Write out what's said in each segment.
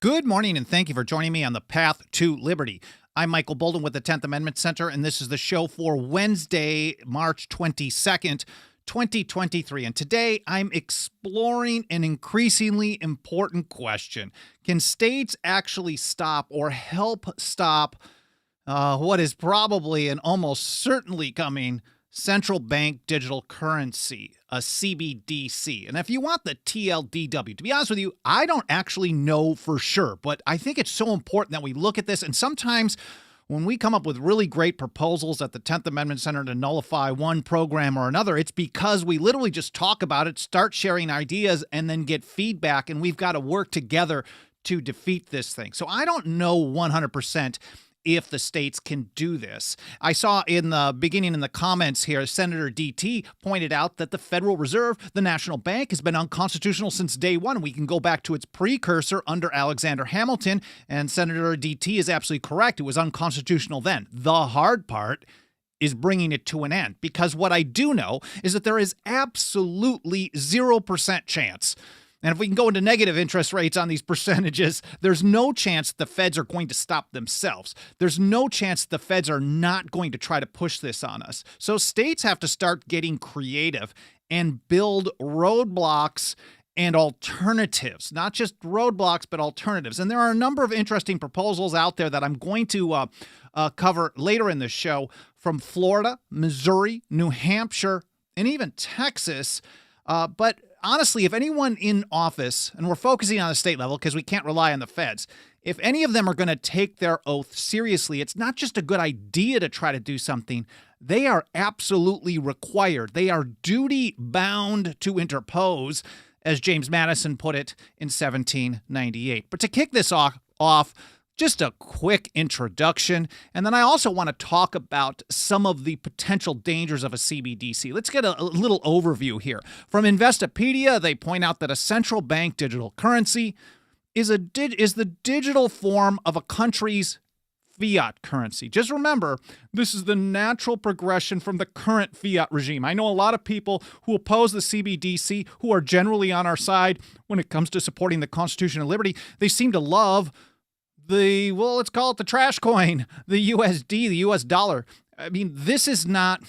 Good morning, and thank you for joining me on the Path to Liberty. I'm Michael Bolden with the 10th Amendment Center, and this is the show for Wednesday, March 22nd, 2023. And today I'm exploring an increasingly important question. Can states actually stop or help stop what is probably and almost certainly coming central bank digital currency, a CBDC? And if you want the TLDW, to be honest with you, I don't actually know for sure, but I think it's so important that we look at this. And sometimes when we come up with really great proposals at the 10th Amendment Center to nullify one program or another, it's because we literally just talk about it, start sharing ideas, and then get feedback, and we've got to work together to defeat this thing. So I don't know 100% if the states can do this. I saw in the beginning in the comments here, Senator DT pointed out that the Federal Reserve, the national bank, has been unconstitutional since day one. We can go back to its precursor under Alexander Hamilton, and Senator DT is absolutely correct. It was unconstitutional then. The hard part is bringing it to an end, because what I do know is that there is absolutely 0% chance. And if we can go into negative interest rates on these percentages, there's no chance the feds are going to stop themselves. There's no chance the feds are not going to try to push this on us. So states have to start getting creative and build roadblocks and alternatives, not just roadblocks, but alternatives. And there are a number of interesting proposals out there that I'm going to cover later in the show from Florida, Missouri, New Hampshire, and even Texas. But honestly, if anyone in office, and we're focusing on the state level because we can't rely on the feds, if any of them are going to take their oath seriously, it's not just a good idea to try to do something. They are absolutely required. They are duty bound to interpose, as James Madison put it in 1798. But to kick this off, just a quick introduction, and then I also want to talk about some of the potential dangers of a CBDC. Let's get a little overview here. From Investopedia, they point out that a central bank digital currency is the digital form of a country's fiat currency. Just remember, this is the natural progression from the current fiat regime. I know a lot of people who oppose the CBDC, who are generally on our side when it comes to supporting the Constitution and liberty. They seem to love let's call it the trash coin, the USD, the US dollar. I mean, this is not,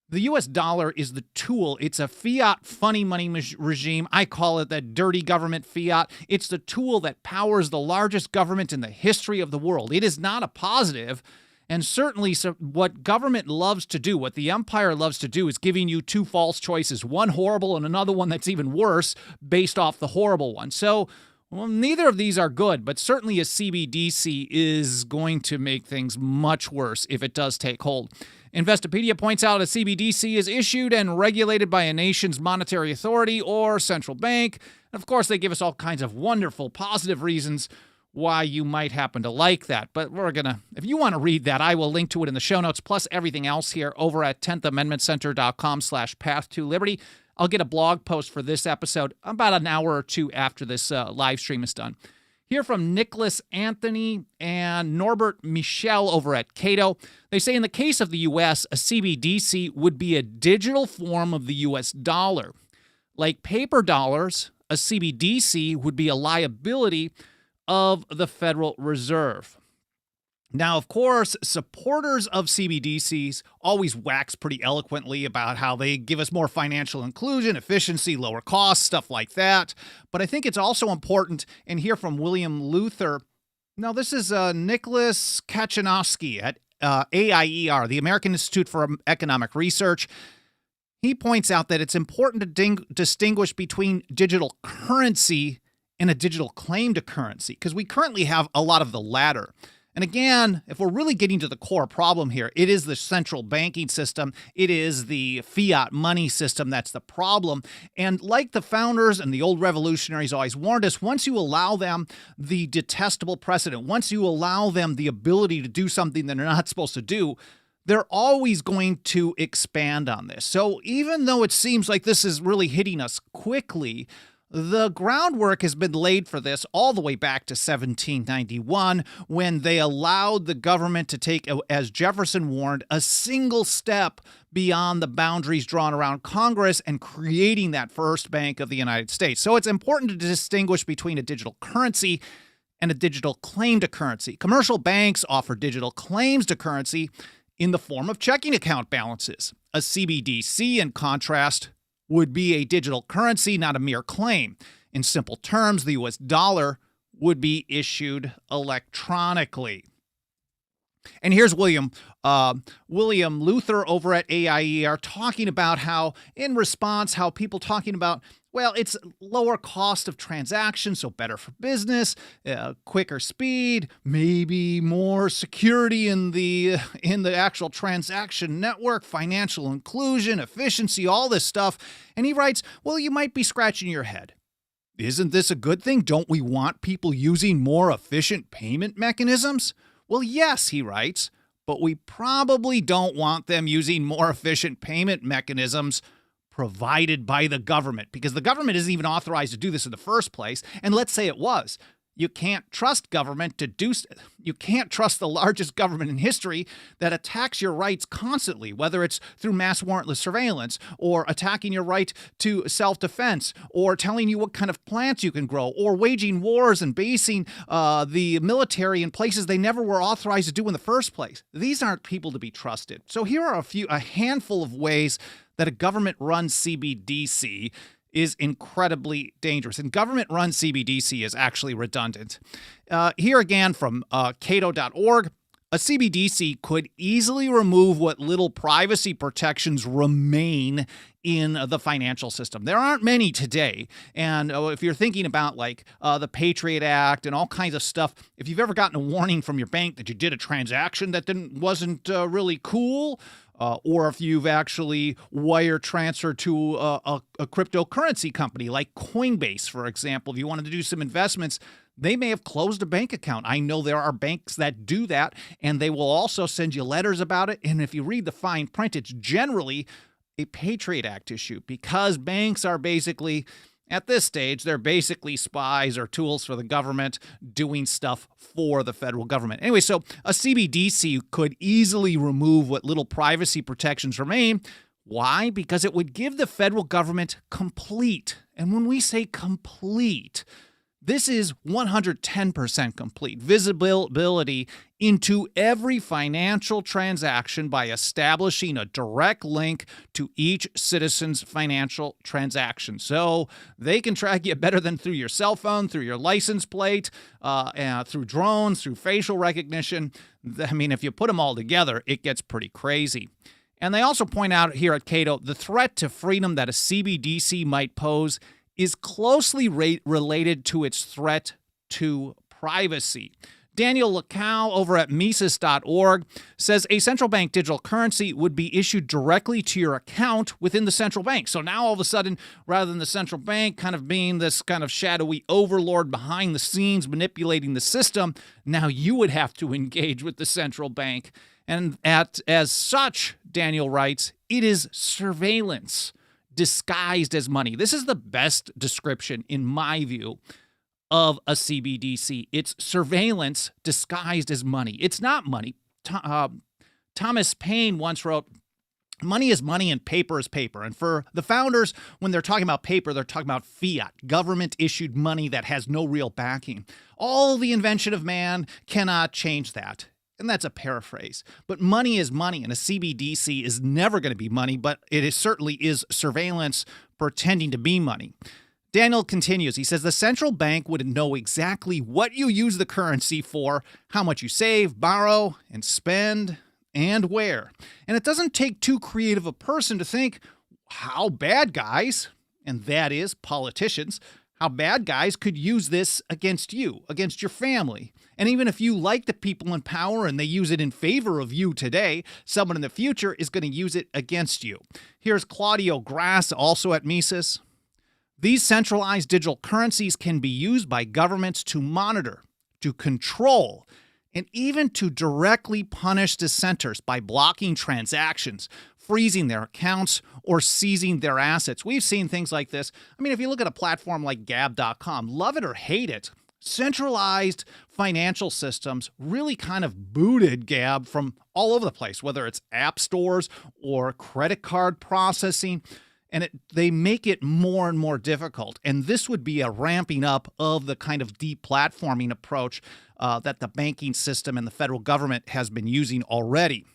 the US dollar is the tool. It's a fiat funny money regime. I call it that dirty government fiat. It's the tool that powers the largest government in the history of the world. It is not a positive. And certainly what government loves to do, what the empire loves to do, is giving you two false choices, one horrible and another one that's even worse based off the horrible one. So, well, neither of these are good, but certainly a CBDC is going to make things much worse if it does take hold. Investopedia points out a CBDC is issued and regulated by a nation's monetary authority or central bank. And of course, they give us all kinds of wonderful, positive reasons why you might happen to like that. But if you want to read that, I will link to it in the show notes, plus everything else here over at 10thamendmentcenter.com/path-to-liberty. I'll get a blog post for this episode about an hour or two after this live stream is done. Hear from Nicholas Anthony and Norbert Michel over at Cato. They say in the case of the U.S., a CBDC would be a digital form of the U.S. dollar. Like paper dollars, a CBDC would be a liability of the Federal Reserve. Now, of course, supporters of CBDCs always wax pretty eloquently about how they give us more financial inclusion, efficiency, lower costs, stuff like that. But I think it's also important, and hear from William Luther. Now, this is Nicholas Kaczynowski at AIER, the American Institute for Economic Research. He points out that it's important to distinguish between digital currency and a digital claim to currency, because we currently have a lot of the latter. And again, if we're really getting to the core problem here, it is the central banking system. It is the fiat money system that's the problem. And like the founders and the old revolutionaries always warned us, once you allow them the detestable precedent, once you allow them the ability to do something that they're not supposed to do, they're always going to expand on this. So even though it seems like this is really hitting us quickly, the groundwork has been laid for this all the way back to 1791, when they allowed the government to take, as Jefferson warned, a single step beyond the boundaries drawn around Congress and creating that first bank of the United States. So it's important to distinguish between a digital currency and a digital claim to currency. Commercial banks offer digital claims to currency in the form of checking account balances. A CBDC, in contrast, would be a digital currency, not a mere claim. In simple terms, the US dollar would be issued electronically. And here's William Luther over at AIER talking about how, in response, how people talking about, well, it's lower cost of transactions, so better for business, quicker speed, maybe more security in the actual transaction network, financial inclusion, efficiency, all this stuff. And he writes, well, you might be scratching your head. Isn't this a good thing? Don't we want people using more efficient payment mechanisms? Well, yes, he writes, but we probably don't want them using more efficient payment mechanisms provided by the government, because the government isn't even authorized to do this in the first place. And let's say it was. You can't trust government to do. You can't trust the largest government in history that attacks your rights constantly, whether it's through mass warrantless surveillance or attacking your right to self-defense or telling you what kind of plants you can grow or waging wars and basing the military in places they never were authorized to do in the first place. These aren't people to be trusted. So here are a handful of ways that a government-run CBDC is incredibly dangerous. And government-run CBDC is actually redundant. Here again from cato.org, a CBDC could easily remove what little privacy protections remain in the financial system. There aren't many today. And if you're thinking about like the Patriot Act and all kinds of stuff, if you've ever gotten a warning from your bank that you did a transaction that wasn't really cool, or if you've actually wire transferred to a cryptocurrency company like Coinbase, for example, if you wanted to do some investments, they may have closed a bank account. I know there are banks that do that, and they will also send you letters about it. And if you read the fine print, it's generally a Patriot Act issue, because banks are basically, at this stage, they're basically spies or tools for the government doing stuff for the federal government. Anyway, so a CBDC could easily remove what little privacy protections remain. Why? Because it would give the federal government complete, and when we say complete, this is 110% complete visibility into every financial transaction by establishing a direct link to each citizen's financial transaction. So they can track you better than through your cell phone, through your license plate, through drones, through facial recognition. I mean, if you put them all together, it gets pretty crazy. And they also point out here at Cato, the threat to freedom that a CBDC might pose is closely related to its threat to privacy. Daniel Lacow over at Mises.org says a central bank digital currency would be issued directly to your account within the central bank. So now all of a sudden, rather than the central bank kind of being this kind of shadowy overlord behind the scenes manipulating the system, now you would have to engage with the central bank. And as such, Daniel writes, it is surveillance disguised as money. This is the best description, in my view, of a CBDC. It's surveillance disguised as money. It's not money. Thomas Paine once wrote, money is money and paper is paper. And for the founders, when they're talking about paper, they're talking about fiat, government-issued money that has no real backing. All the invention of man cannot change that. And that's a paraphrase. But money is money, and a CBDC is never going to be money, but certainly is surveillance pretending to be money. Daniel continues. He says the central bank would know exactly what you use the currency for, how much you save, borrow, and spend, and where. And it doesn't take too creative a person to think how bad guys, and that is politicians, how bad guys could use this against you, against your family. And even if you like the people in power and they use it in favor of you today, someone in the future is going to use it against you. Here's Claudio Grass, also at Mises. These centralized digital currencies can be used by governments to monitor, to control, and even to directly punish dissenters by blocking transactions, freezing their accounts, or seizing their assets. We've seen things like this. I mean, if you look at a platform like Gab.com, love it or hate it, centralized financial systems really kind of booted Gab from all over the place, whether it's app stores or credit card processing. And they make it more and more difficult. And this would be a ramping up of the kind of deplatforming approach that the banking system and the federal government has been using already.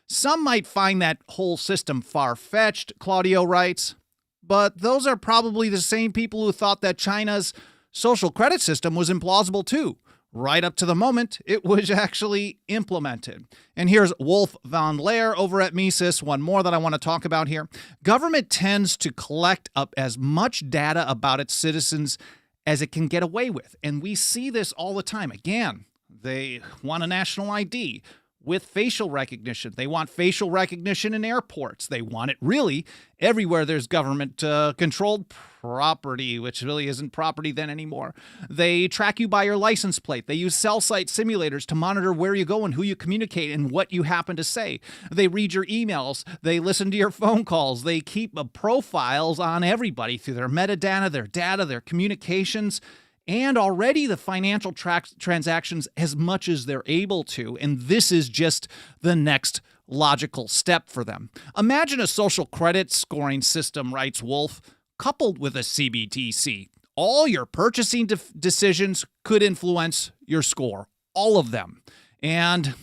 Some might find that whole system far-fetched, Claudio writes, but those are probably the same people who thought that China's social credit system was implausible too, right up to the moment it was actually implemented. And here's Wolf von Leer over at Mises, one more that I want to talk about here. Government tends to collect up as much data about its citizens as it can get away with. And we see this all the time. Again, they want a national ID with facial recognition. They want facial recognition in airports. They want it really everywhere there's government-controlled property, which really isn't property then anymore. They track you by your license plate. They use cell site simulators to monitor where you go and who you communicate and what you happen to say. They read your emails. They listen to your phone calls. They keep profiles on everybody through their metadata, their data, their communications, and already the financial transactions as much as they're able to. And this is just the next logical step for them. Imagine a social credit scoring system, writes Wolf, coupled with a CBDC. All your purchasing decisions could influence your score, all of them. And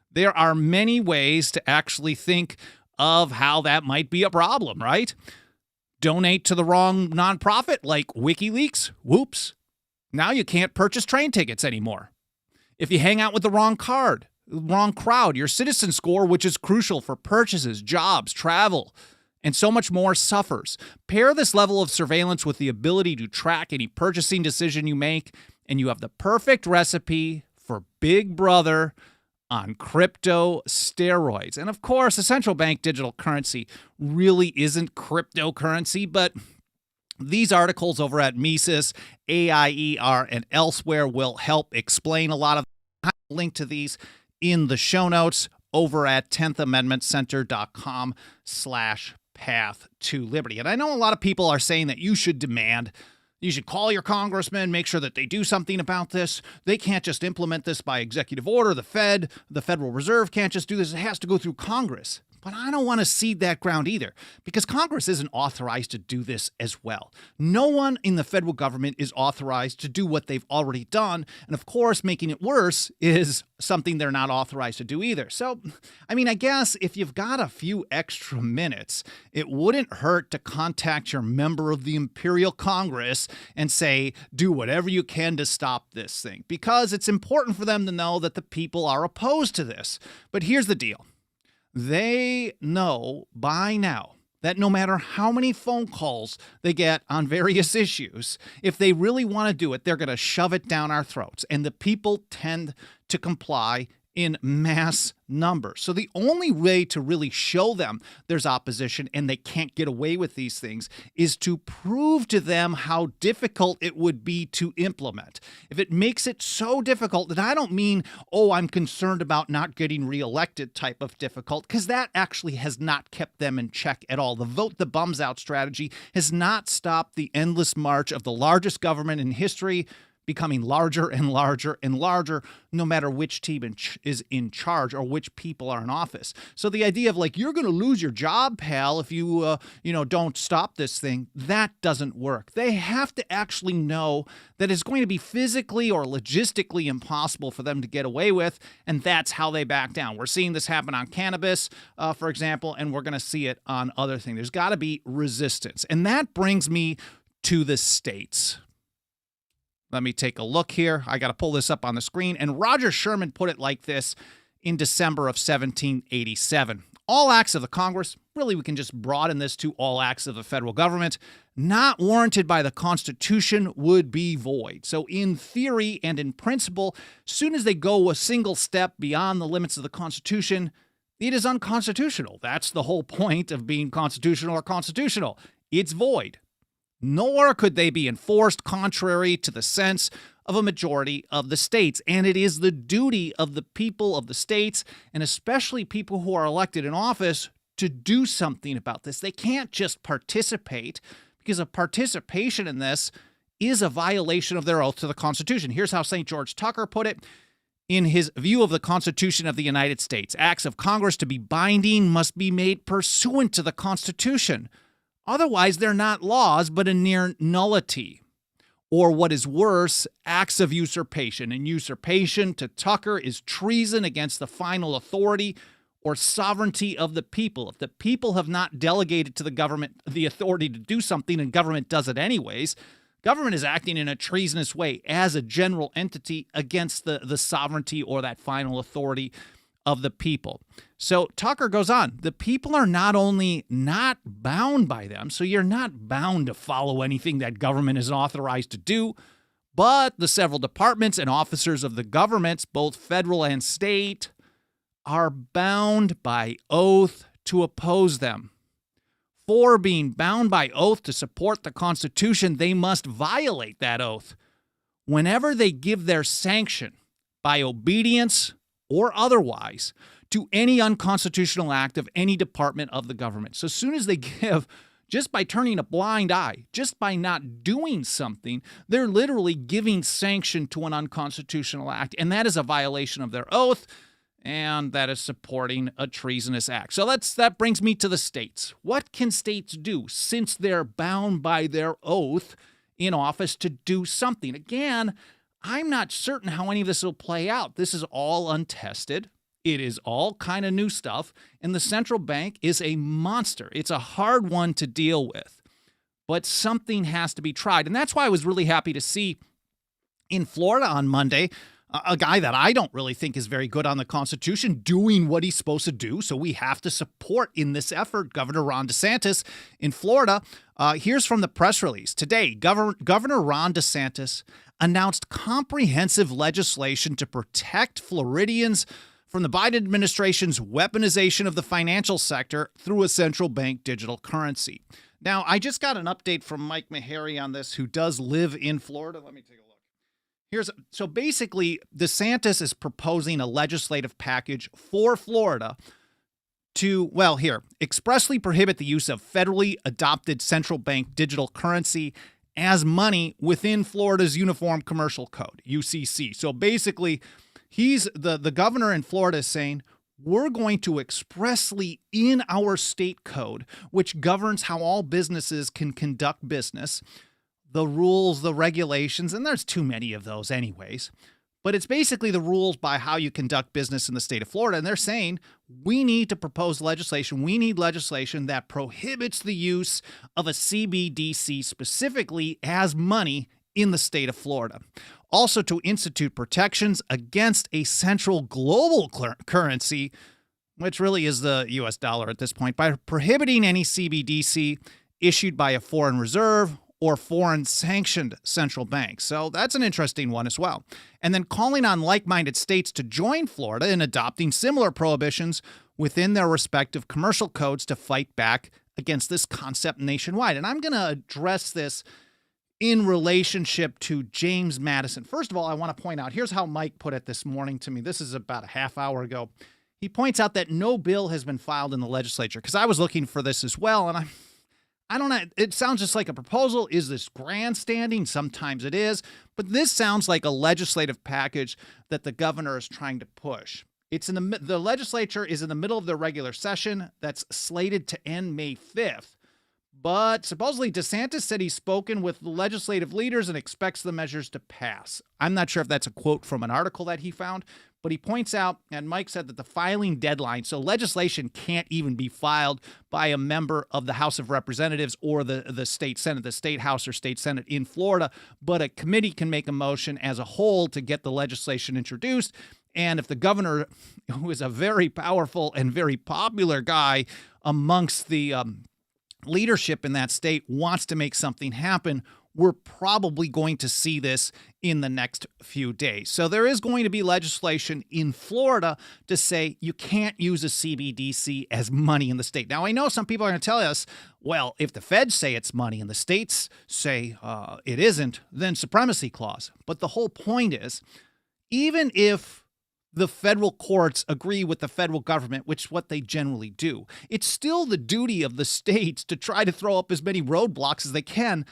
there are many ways to actually think of how that might be a problem, right? Donate to the wrong nonprofit like WikiLeaks? Whoops. Now you can't purchase train tickets anymore. If you hang out with the wrong crowd, your citizen score, which is crucial for purchases, jobs, travel, and so much more, suffers. Pair this level of surveillance with the ability to track any purchasing decision you make, and you have the perfect recipe for Big Brother on crypto steroids. And of course, a central bank digital currency really isn't cryptocurrency, but these articles over at Mises, AIER, and elsewhere will help explain a lot of them. I'll link to these in the show notes over at 10thamendmentcenter.com/path to liberty. And I know a lot of people are saying that you should call your congressman, make sure that they do something about this. They can't just implement this by executive order. The Federal Reserve can't just do this. It has to go through Congress. But I don't want to cede that ground either, because Congress isn't authorized to do this as well. No one in the federal government is authorized to do what they've already done. And of course, making it worse is something they're not authorized to do either. So, I mean, I guess if you've got a few extra minutes, it wouldn't hurt to contact your member of the Imperial Congress and say, do whatever you can to stop this thing, because it's important for them to know that the people are opposed to this. But here's the deal. They know by now that no matter how many phone calls they get on various issues, if they really want to do it, they're going to shove it down our throats. And the people tend to comply in mass numbers. So the only way to really show them there's opposition and they can't get away with these things is to prove to them how difficult it would be to implement. If it makes it so difficult, that I don't mean, oh, I'm concerned about not getting reelected type of difficult, because that actually has not kept them in check at all. The vote the bums out strategy has not stopped the endless march of the largest government in history becoming larger and larger and larger, no matter which team is in charge or which people are in office. So the idea of like, you're going to lose your job, pal, if you, don't stop this thing, that doesn't work. They have to actually know that it's going to be physically or logistically impossible for them to get away with, and that's how they back down. We're seeing this happen on cannabis, for example, and we're going to see it on other things. There's got to be resistance. And that brings me to the states. Let me take a look here. I got to pull this up on the screen. And Roger Sherman put it like this in December of 1787. All acts of the Congress, really we can just broaden this to all acts of the federal government, not warranted by the Constitution would be void. So in theory and in principle, soon as they go a single step beyond the limits of the Constitution, it is unconstitutional. That's the whole point of being constitutional or constitutional. It's void. Nor could they be enforced contrary to the sense of a majority of the states. And it is the duty of the people of the states, and especially people who are elected in office, to do something about this. They can't just participate, because a participation in this is a violation of their oath to the Constitution. Here's how St. George Tucker put it in his view of the Constitution of the United States. Acts of Congress to be binding must be made pursuant to the Constitution. Otherwise, they're not laws, but a near nullity. Or what is worse, acts of usurpation. And usurpation to Tucker is treason against the final authority or sovereignty of the people. If the people have not delegated to the government the authority to do something and government does it anyways, government is acting in a treasonous way as a general entity against the sovereignty or that final authority of the people. So Tucker goes on, the people are not only not bound by them, so you're not bound to follow anything that government is authorized to do, but the several departments and officers of the governments, both federal and state, are bound by oath to oppose them. For being bound by oath to support the Constitution, they must violate that oath whenever they give their sanction by obedience or otherwise to any unconstitutional act of any department of the government. So as soon as they give, just by turning a blind eye, just by not doing something, they're literally giving sanction to an unconstitutional act, and that is a violation of their oath, and that is supporting a treasonous act. So that brings me to the states. What can states do since they're bound by their oath in office to do something? Again, I'm not certain how any of this will play out. This is all untested. It is all kind of new stuff. And the central bank is a monster. It's a hard one to deal with. But something has to be tried. And that's why I was really happy to see in Florida on Monday a guy that I don't really think is very good on the Constitution doing what he's supposed to do. So we have to support in this effort Governor Ron DeSantis in Florida. Here's from the press release. Today, Governor Ron DeSantis announced comprehensive legislation to protect Floridians from the Biden administration's weaponization of the financial sector through a central bank digital currency. Now, I just got an update from Mike Meharry on this, who does live in Florida. Let me take a look. So basically, DeSantis is proposing a legislative package for Florida to, expressly prohibit the use of federally adopted central bank digital currency as money within Florida's Uniform Commercial Code, UCC. So basically, the governor in Florida is saying, we're going to expressly in our state code, which governs how all businesses can conduct business, the rules, the regulations, and there's too many of those anyways, but it's basically the rules by how you conduct business in the state of Florida. And they're saying we need to propose legislation. We need legislation that prohibits the use of a CBDC specifically as money in the state of Florida. Also to institute protections against a central global currency, which really is the US dollar at this point, by prohibiting any CBDC issued by a foreign reserve or foreign sanctioned central bank. So that's an interesting one as well. And then calling on like-minded states to join Florida in adopting similar prohibitions within their respective commercial codes to fight back against this concept nationwide. And I'm going to address this in relationship to James Madison. First of all, I want to point out, here's how Mike put it this morning to me. This is about a half hour ago. He points out that no bill has been filed in the legislature, because I was looking for this as well, and I don't know. It sounds just like a proposal. Is this grandstanding? Sometimes it is. But this sounds like a legislative package that the governor is trying to push. It's the legislature is in the middle of their regular session that's slated to end May 5th. But supposedly DeSantis said he's spoken with the legislative leaders and expects the measures to pass. I'm not sure if that's a quote from an article that he found, but he points out, and Mike said that the filing deadline, so legislation can't even be filed by a member of the House of Representatives or the state Senate, the state House or state Senate in Florida, but a committee can make a motion as a whole to get the legislation introduced. And if the governor, who is a very powerful and very popular guy amongst the leadership in that state, wants to make something happen, we're probably going to see this in the next few days. So there is going to be legislation in Florida to say you can't use a CBDC as money in the state. Now, I know some people are going to tell us, well, if the feds say it's money and the states say it isn't, then supremacy clause. But the whole point is, even if the federal courts agree with the federal government, which is what they generally do, it's still the duty of the states to try to throw up as many roadblocks as they can,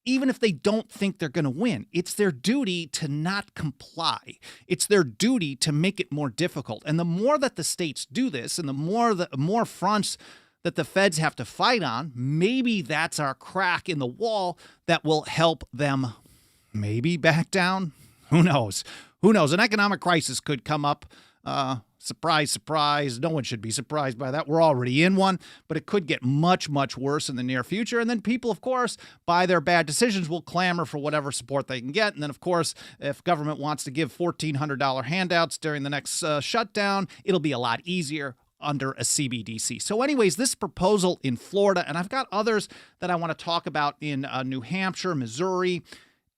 even if they don't think they're going to win. It's their duty to not comply. It's their duty to make it more difficult. And the more that the states do this, and the more fronts that the feds have to fight on. Maybe that's our crack in the wall that will help them maybe back down. Who knows? Who knows? An economic crisis could come up. Surprise, surprise. No one should be surprised by that. We're already in one, but it could get much, much worse in the near future. And then people, of course, by their bad decisions, will clamor for whatever support they can get. And then, of course, if government wants to give $1,400 handouts during the next shutdown, it'll be a lot easier under a CBDC. So anyways, this proposal in Florida, and I've got others that I want to talk about in New Hampshire, Missouri,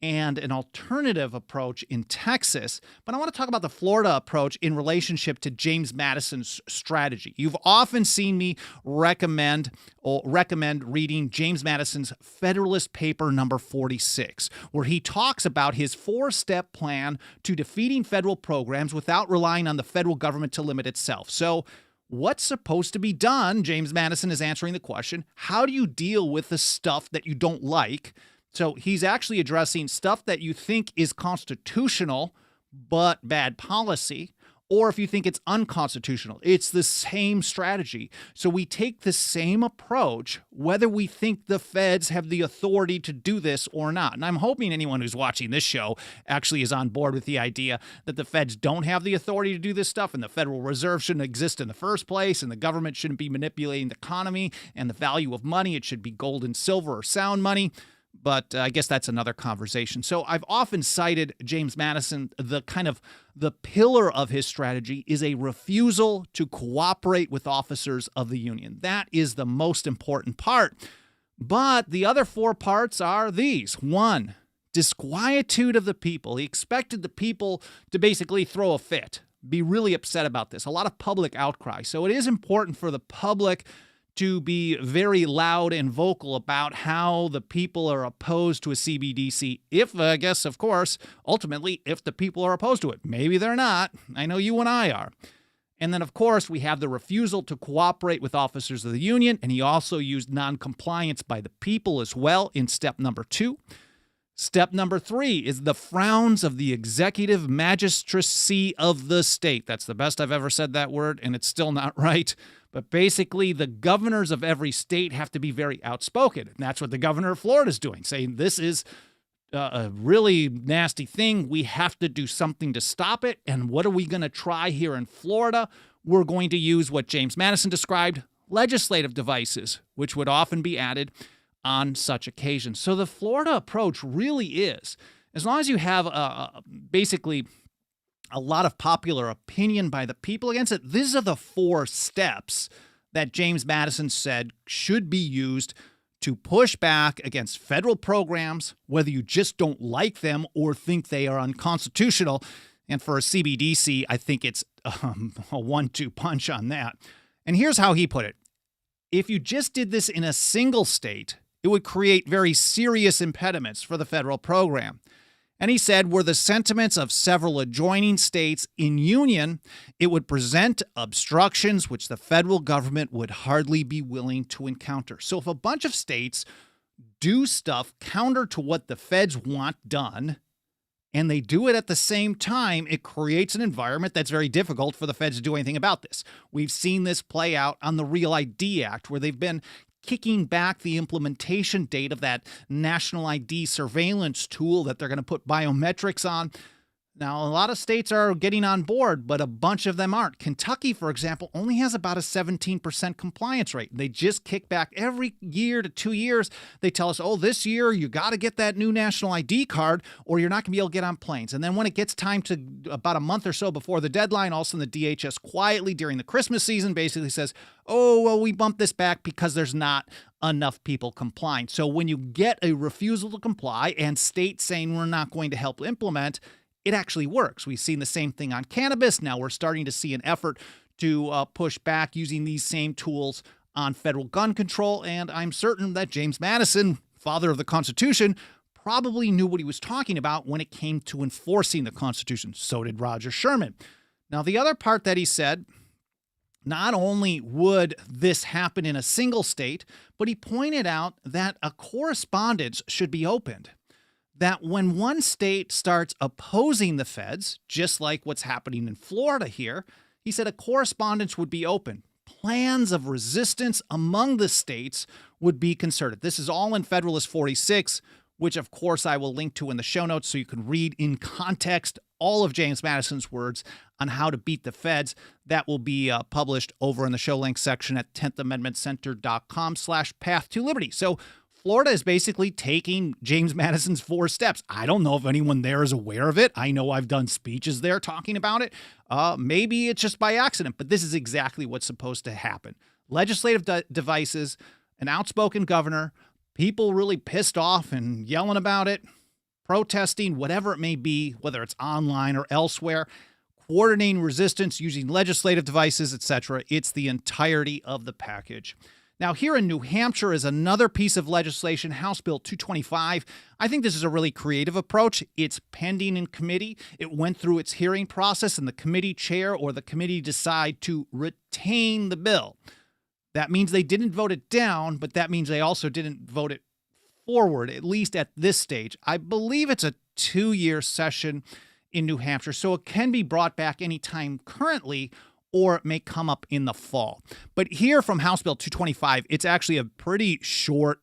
and an alternative approach in Texas. But I want to talk about the Florida approach in relationship to James Madison's strategy. You've often seen me recommend reading James Madison's Federalist Paper number 46, where he talks about his 4-step plan to defeating federal programs without relying on the federal government to limit itself. So what's supposed to be done? James Madison is answering the question, how do you deal with the stuff that you don't like? So he's actually addressing stuff that you think is constitutional, but bad policy, or if you think it's unconstitutional. It's the same strategy. So we take the same approach, whether we think the feds have the authority to do this or not. And I'm hoping anyone who's watching this show actually is on board with the idea that the feds don't have the authority to do this stuff, and the Federal Reserve shouldn't exist in the first place, and the government shouldn't be manipulating the economy and the value of money. It should be gold and silver or sound money. But I guess that's another conversation. So I've often cited James Madison, the pillar of his strategy is a refusal to cooperate with officers of the Union. That is the most important part. But the other 4 parts are these. 1, disquietude of the people. He expected the people to basically throw a fit, be really upset about this. A lot of public outcry. So it is important for the public to be very loud and vocal about how the people are opposed to a CBDC. If, I guess, of course, ultimately, if the people are opposed to it. Maybe they're not. I know you and I are. And then, of course, we have the refusal to cooperate with officers of the Union. And he also used noncompliance by the people as well in step number 2. Step number 3 is the frowns of the executive magistracy of the state. That's the best I've ever said that word, and it's still not right. But basically, the governors of every state have to be very outspoken. And that's what the governor of Florida is doing, saying this is a really nasty thing. We have to do something to stop it. And what are we going to try here in Florida? We're going to use what James Madison described, legislative devices, which would often be added on such occasions. So the Florida approach really is, as long as you have basically a lot of popular opinion by the people against it, these are the 4 steps that James Madison said should be used to push back against federal programs, whether you just don't like them or think they are unconstitutional. And for a CBDC, I think it's a 1-2 punch on that. And here's how he put it. If you just did this in a single state, it would create very serious impediments for the federal program. And he said, were the sentiments of several adjoining states in union, it would present obstructions which the federal government would hardly be willing to encounter. So if a bunch of states do stuff counter to what the feds want done, and they do it at the same time, it creates an environment that's very difficult for the feds to do anything about this. We've seen this play out on the Real ID Act, where they've been kicking back the implementation date of that national ID surveillance tool that they're going to put biometrics on. Now, a lot of states are getting on board, but a bunch of them aren't. Kentucky, for example, only has about a 17% compliance rate. They just kick back every year to 2 years. They tell us, oh, this year you got to get that new national ID card or you're not going to be able to get on planes. And then when it gets time to about a month or so before the deadline, all of a sudden the DHS quietly during the Christmas season basically says, oh, well, we bumped this back because there's not enough people complying. So when you get a refusal to comply and states saying we're not going to help implement, it actually works. We've seen the same thing on cannabis. Now we're starting to see an effort to push back using these same tools on federal gun control. And I'm certain that James Madison, father of the Constitution, probably knew what he was talking about when it came to enforcing the Constitution. So did Roger Sherman. Now, the other part that he said, not only would this happen in a single state, but he pointed out that a correspondence should be opened. That when one state starts opposing the feds, just like what's happening in Florida here, he said a correspondence would be open plans of resistance among the states would be concerted. This is all in Federalist 46, which of course I will link to in the show notes so you can read in context all of James Madison's words on how to beat the feds. That will be published over in the show links section at 10thamendmentcenter.com/path to liberty. So Florida is basically taking James Madison's 4 steps. I don't know if anyone there is aware of it. I know I've done speeches there talking about it. Maybe it's just by accident, but this is exactly what's supposed to happen. Legislative devices, an outspoken governor, people really pissed off and yelling about it, protesting, whatever it may be, whether it's online or elsewhere, coordinating resistance using legislative devices, etc. It's the entirety of the package. Now, here in New Hampshire is another piece of legislation, House Bill 225. I think this is a really creative approach. It's pending in committee. It went through its hearing process, and the committee chair or the committee decide to retain the bill. That means they didn't vote it down, but that means they also didn't vote it forward, at least at this stage. I believe it's a 2-year session in New Hampshire, so it can be brought back anytime currently, or it may come up in the fall. But here from House Bill 225, it's actually a pretty short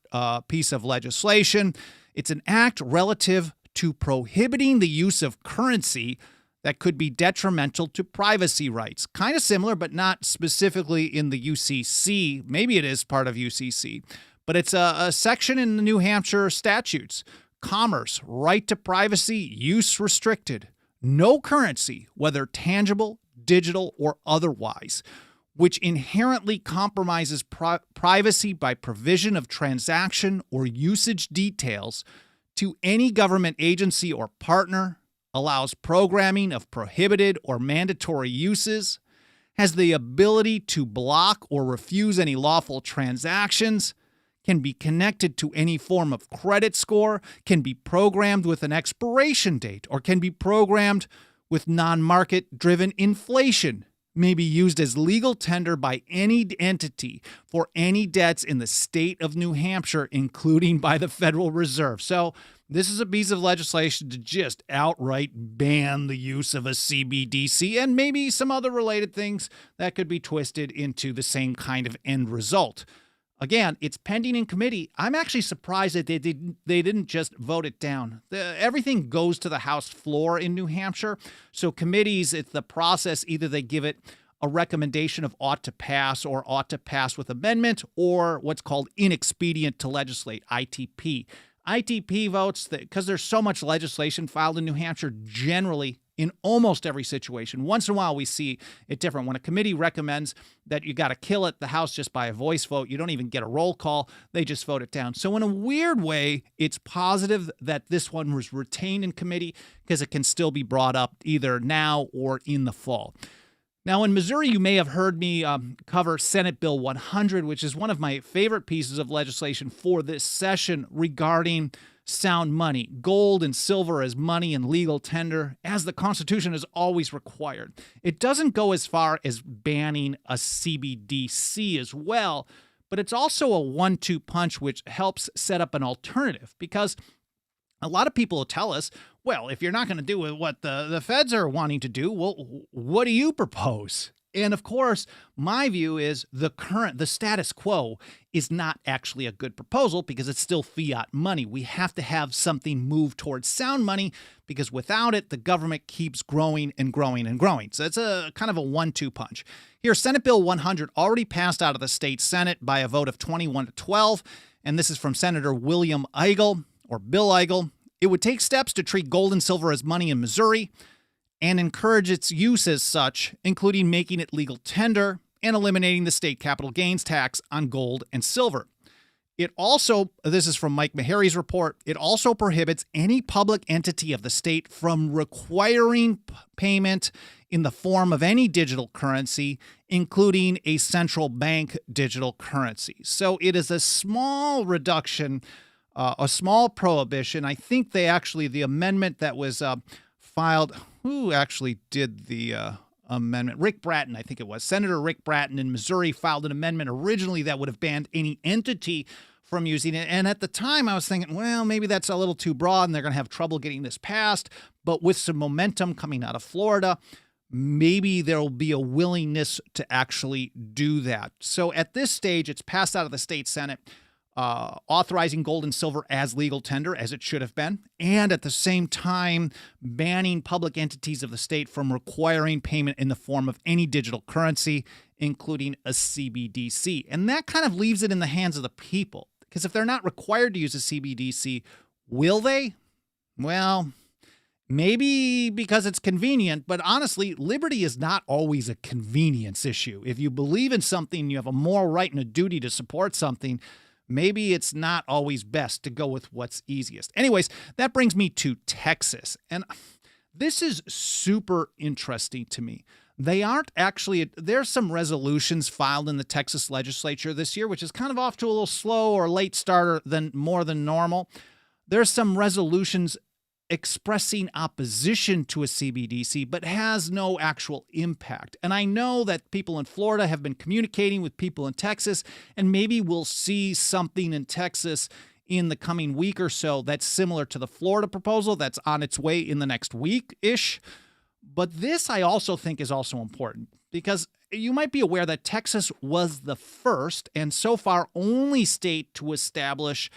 piece of legislation. It's an act relative to prohibiting the use of currency that could be detrimental to privacy rights. Kind of similar, but not specifically in the UCC. Maybe it is part of UCC, but it's a section in the New Hampshire statutes. Commerce, right to privacy, use restricted. No currency, whether tangible, digital, or otherwise, which inherently compromises privacy by provision of transaction or usage details to any government agency or partner, allows programming of prohibited or mandatory uses, has the ability to block or refuse any lawful transactions, can be connected to any form of credit score, can be programmed with an expiration date, or can be programmed with non-market-driven inflation, may be used as legal tender by any entity for any debts in the state of New Hampshire, including by the Federal Reserve. So this is a piece of legislation to just outright ban the use of a CBDC and maybe some other related things that could be twisted into the same kind of end result. Again, it's pending in committee. I'm actually surprised that they didn't just vote it down. Everything goes to the House floor in New Hampshire. So committees, it's the process. Either they give it a recommendation of ought to pass or ought to pass with amendment, or what's called inexpedient to legislate, ITP. ITP votes, because there's so much legislation filed in New Hampshire, generally in almost every situation. Once in a while, we see it different. When a committee recommends that you got to kill it, the House just by a voice vote, you don't even get a roll call, they just vote it down. So in a weird way, it's positive that this one was retained in committee because it can still be brought up either now or in the fall. Now, in Missouri, you may have heard me cover Senate Bill 100, which is one of my favorite pieces of legislation for this session regarding sound money, gold and silver as money and legal tender, as the Constitution has always required. It doesn't go as far as banning a CBDC as well, but it's also a 1-2 punch which helps set up an alternative, because a lot of people will tell us, well, if you're not going to do what the feds are wanting to do, well, what do you propose? And of course, my view is the status quo is not actually a good proposal because it's still fiat money. We have to have something move towards sound money, because without it, the government keeps growing and growing and growing. So it's a kind of a 1-2 punch. Here, Senate Bill 100 already passed out of the state Senate by a vote of 21-12, and this is from Senator William Eigel, or Bill Eigel. It would take steps to treat gold and silver as money in Missouri and encourage its use as such, including making it legal tender and eliminating the state capital gains tax on gold and silver. It also, this is from Mike Meharry's report, it also prohibits any public entity of the state from requiring payment in the form of any digital currency, including a central bank digital currency. So it is a small reduction, a small prohibition. I think the amendment that was filed, who actually did the amendment? Rick Bratton, I think it was. Senator Rick Bratton in Missouri filed an amendment originally that would have banned any entity from using it. And at the time, I was thinking, well, maybe that's a little too broad and they're going to have trouble getting this passed. But with some momentum coming out of Florida, maybe there'll be a willingness to actually do that. So at this stage, it's passed out of the state Senate, authorizing gold and silver as legal tender, as it should have been, and at the same time banning public entities of the state from requiring payment in the form of any digital currency, including a CBDC. And that kind of leaves it in the hands of the people, because if they're not required to use a CBDC, will they? Well, maybe because it's convenient, but honestly, liberty is not always a convenience issue. If you believe in something, you have a moral right and a duty to support something, maybe it's not always best to go with what's easiest. Anyways, that brings me to Texas. And this is super interesting to me. They aren't actually, there's some resolutions filed in the Texas legislature this year, which is kind of off to a little slow or late starter than more than normal. There's some resolutions expressing opposition to a CBDC, but has no actual impact. And I know that people in Florida have been communicating with people in Texas, and maybe we'll see something in Texas in the coming week or so that's similar to the Florida proposal that's on its way in the next week-ish. But this I also think is also important, because you might be aware that Texas was the first and so far only state to establish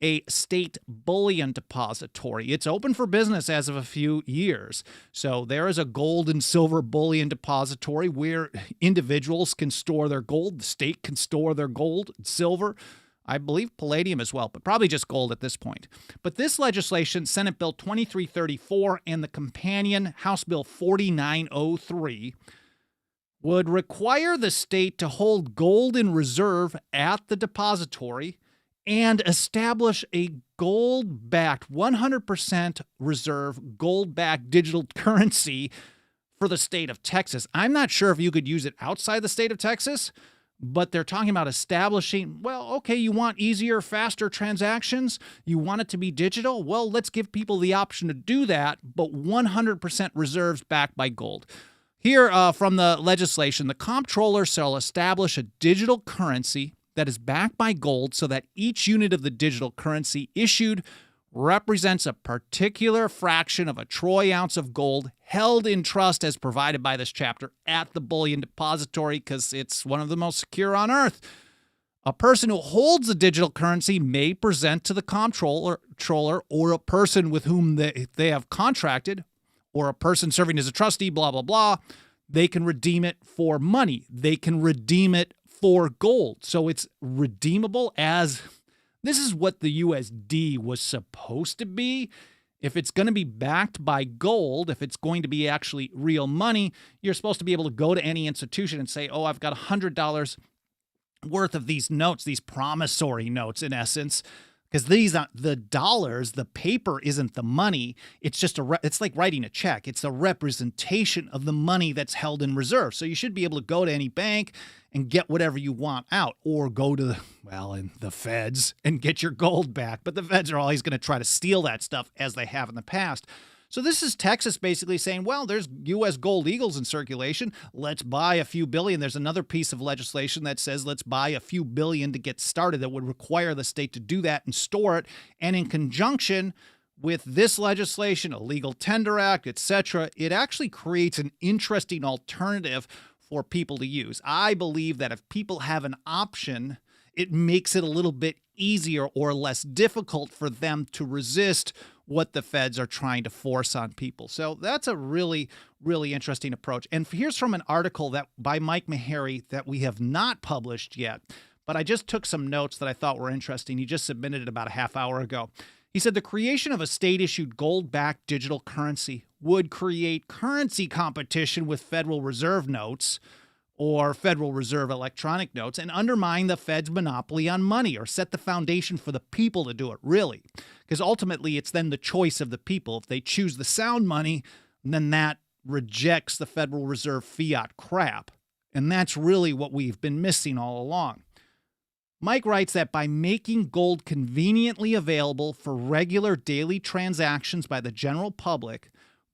a state bullion depository. It's open for business as of a few years. So there is a gold and silver bullion depository where individuals can store their gold. The state can store their gold and silver. I believe palladium as well, but probably just gold at this point. But this legislation, Senate Bill 2334 and the companion House Bill 4903, would require the state to hold gold in reserve at the depository and establish a gold-backed, 100% reserve, gold-backed digital currency for the state of Texas. I'm not sure if you could use it outside the state of Texas, but they're talking about establishing, well, okay, you want easier, faster transactions? You want it to be digital? Well, let's give people the option to do that, but 100% reserves backed by gold. Here from the legislation, the comptroller shall establish a digital currency that is backed by gold so that each unit of the digital currency issued represents a particular fraction of a troy ounce of gold held in trust as provided by this chapter at the bullion depository, because it's one of the most secure on earth. A person who holds the digital currency may present to the comptroller or a person with whom they have contracted, or a person serving as a trustee, blah, blah, blah. They can redeem it for money. They can redeem it for gold. So it's redeemable as, this is what the USD was supposed to be. If it's going to be backed by gold, if it's going to be actually real money, you're supposed to be able to go to any institution and say, oh, I've got $100 worth of these notes, these promissory notes in essence, because these are the dollars, the paper isn't the money. It's just it's like writing a check. It's a representation of the money that's held in reserve. So you should be able to go to any bank and get whatever you want out, or go to the feds and get your gold back. But the feds are always going to try to steal that stuff, as they have in the past. So this is Texas basically saying, well, there's U.S. gold eagles in circulation. Let's buy a few billion. There's another piece of legislation that says let's buy a few billion to get started that would require the state to do that and store it. And in conjunction with this legislation, a legal tender act, etc., it actually creates an interesting alternative for people to use. I believe that if people have an option, it makes it a little bit easier or less difficult for them to resist what the feds are trying to force on people. So that's a really, really interesting approach. And here's from an article that by Mike Meharry that we have not published yet, but I just took some notes that I thought were interesting. He just submitted it about a half hour ago. He said the creation of a state-issued gold-backed digital currency would create currency competition with Federal Reserve notes or Federal Reserve electronic notes and undermine the Fed's monopoly on money, or set the foundation for the people to do it, really. Because ultimately, it's then the choice of the people. If they choose the sound money, then that rejects the Federal Reserve fiat crap. And that's really what we've been missing all along. Mike writes that by making gold conveniently available for regular daily transactions by the general public,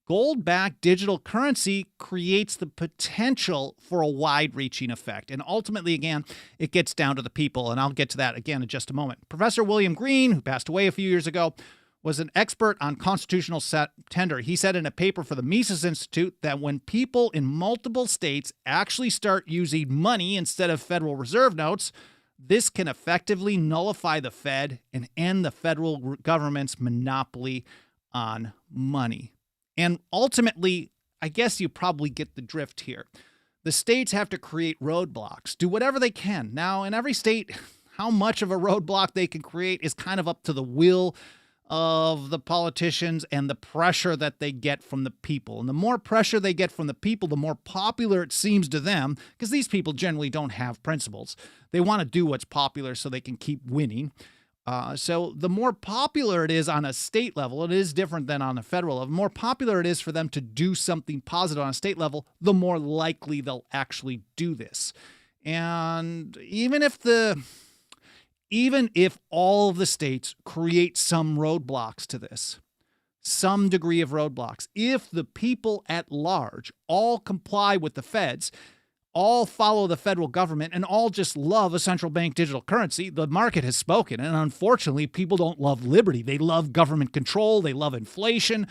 gold-backed digital currency creates the potential for a wide-reaching effect. And ultimately, again, it gets down to the people, and I'll get to that again in just a moment. Professor William Green, who passed away a few years ago, was an expert on constitutional tender. He said in a paper for the Mises Institute that when people in multiple states actually start using money instead of Federal Reserve notes, this can effectively nullify the Fed and end the federal government's monopoly on money. And ultimately, I guess you probably get the drift here. The states have to create roadblocks, do whatever they can. Now, in every state, how much of a roadblock they can create is kind of up to the will of the politicians and the pressure that they get from the people. And the more pressure they get from the people, the more popular it seems to them, because these people generally don't have principles. They want to do what's popular so they can keep winning. So the more popular it is on a state level, it is different than on a federal level. The more popular it is for them to do something positive on a state level, the more likely they'll actually do this. And even if all of the states create some roadblocks to this, some degree of roadblocks, if the people at large all comply with the feds, all follow the federal government, and all just love a central bank digital currency, the market has spoken. And unfortunately, people don't love liberty. They love government control. They love inflation.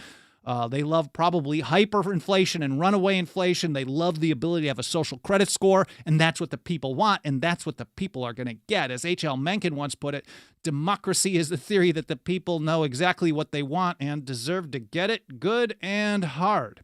They love probably hyperinflation and runaway inflation. They love the ability to have a social credit score, and that's what the people want, and that's what the people are going to get. As H.L. Mencken once put it, democracy is the theory that the people know exactly what they want and deserve to get it good and hard.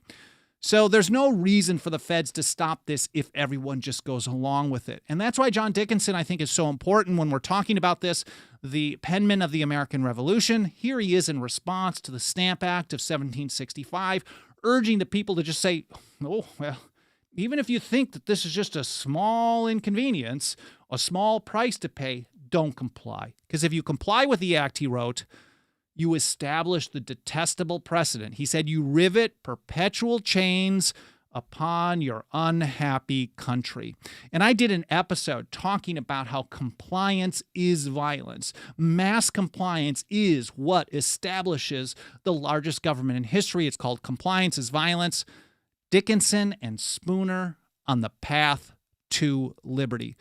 So there's no reason for the feds to stop this if everyone just goes along with it. And that's why John Dickinson, I think, is so important when we're talking about this. The penman of the American Revolution, here he is in response to the Stamp Act of 1765, urging the people to just say, oh, well, even if you think that this is just a small inconvenience, a small price to pay, don't comply. Because if you comply with the act, he wrote, you establish the detestable precedent. He said, you rivet perpetual chains upon your unhappy country. And I did an episode talking about how compliance is violence. Mass compliance is what establishes the largest government in history. It's called Compliance is Violence. Dickinson and Spooner on the Path to Liberty.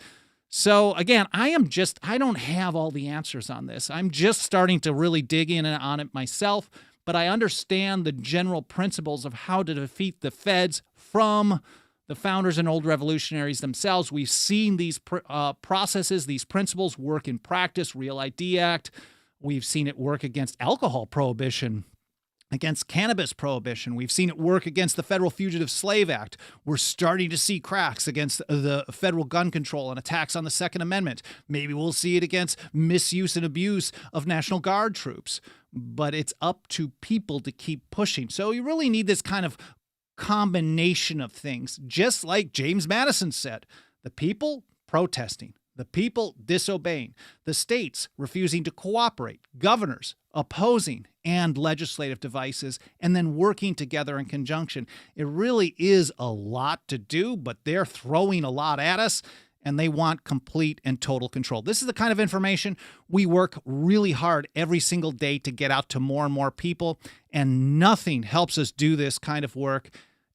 So again, I don't have all the answers on this. I'm just starting to really dig in on it myself, but I understand the general principles of how to defeat the feds from the founders and old revolutionaries themselves. We've seen these processes, these principles work in practice, Real ID Act. We've seen it work against alcohol prohibition, against cannabis prohibition. We've seen it work against the Federal Fugitive Slave Act. We're starting to see cracks against the federal gun control and attacks on the Second Amendment. Maybe we'll see it against misuse and abuse of National Guard troops. But it's up to people to keep pushing. So you really need this kind of combination of things, just like James Madison said, the people protesting, the people disobeying, the states refusing to cooperate, governors opposing, and legislative devices, and then working together in conjunction. It really is a lot to do, but they're throwing a lot at us, and they want complete and total control. This is the kind of information we work really hard every single day to get out to more and more people, and nothing helps us do this kind of work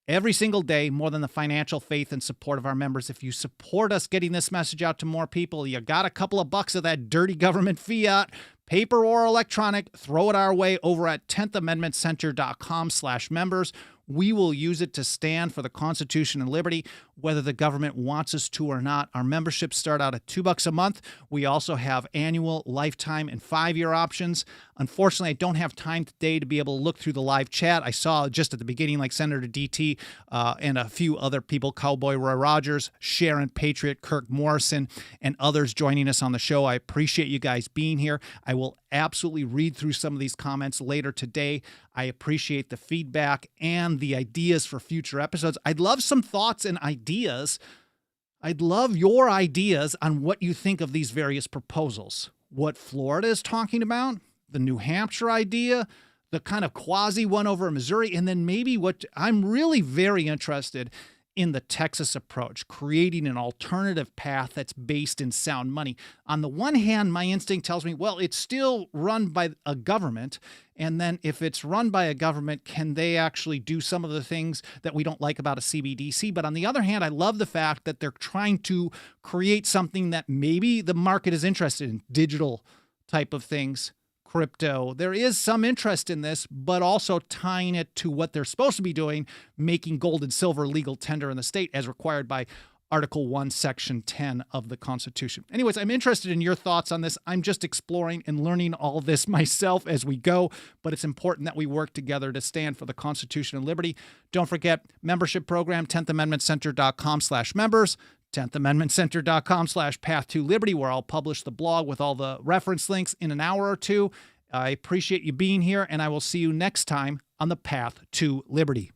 every single day more than the financial faith and support of our members. If you support us getting this message out to more people, you got a couple of bucks of that dirty government fiat, paper or electronic, throw it our way over at 10thamendmentcenter.com/members. We will use it to stand for the Constitution and liberty, whether the government wants us to or not. Our memberships start out at $2 a month. We also have annual, lifetime, and 5-year options. Unfortunately, I don't have time today to be able to look through the live chat. I saw just at the beginning, like Senator DT and a few other people, Cowboy Roy Rogers, Sharon Patriot, Kirk Morrison, and others joining us on the show. I appreciate you guys being here. I will absolutely read through some of these comments later today. I appreciate the feedback and the ideas for future episodes. I'd love some thoughts and ideas. I'd love your ideas on what you think of these various proposals. What Florida is talking about, the New Hampshire idea, the kind of quasi one over Missouri, and then maybe what I'm really very interested in the Texas approach, creating an alternative path that's based in sound money. On the one hand, my instinct tells me, well, it's still run by a government. And then if it's run by a government, can they actually do some of the things that we don't like about a CBDC? But on the other hand, I love the fact that they're trying to create something that maybe the market is interested in, digital type of things, crypto. There is some interest in this, but also tying it to what they're supposed to be doing, making gold and silver legal tender in the state as required by Article 1, Section 10 of the Constitution. Anyways, I'm interested in your thoughts on this. I'm just exploring and learning all this myself as we go, but it's important that we work together to stand for the Constitution and liberty. Don't forget, membership program, 10thAmendmentCenter.com/members, 10thAmendmentCenter.com/Path to Liberty, where I'll publish the blog with all the reference links in an hour or two. I appreciate you being here, and I will see you next time on the Path to Liberty.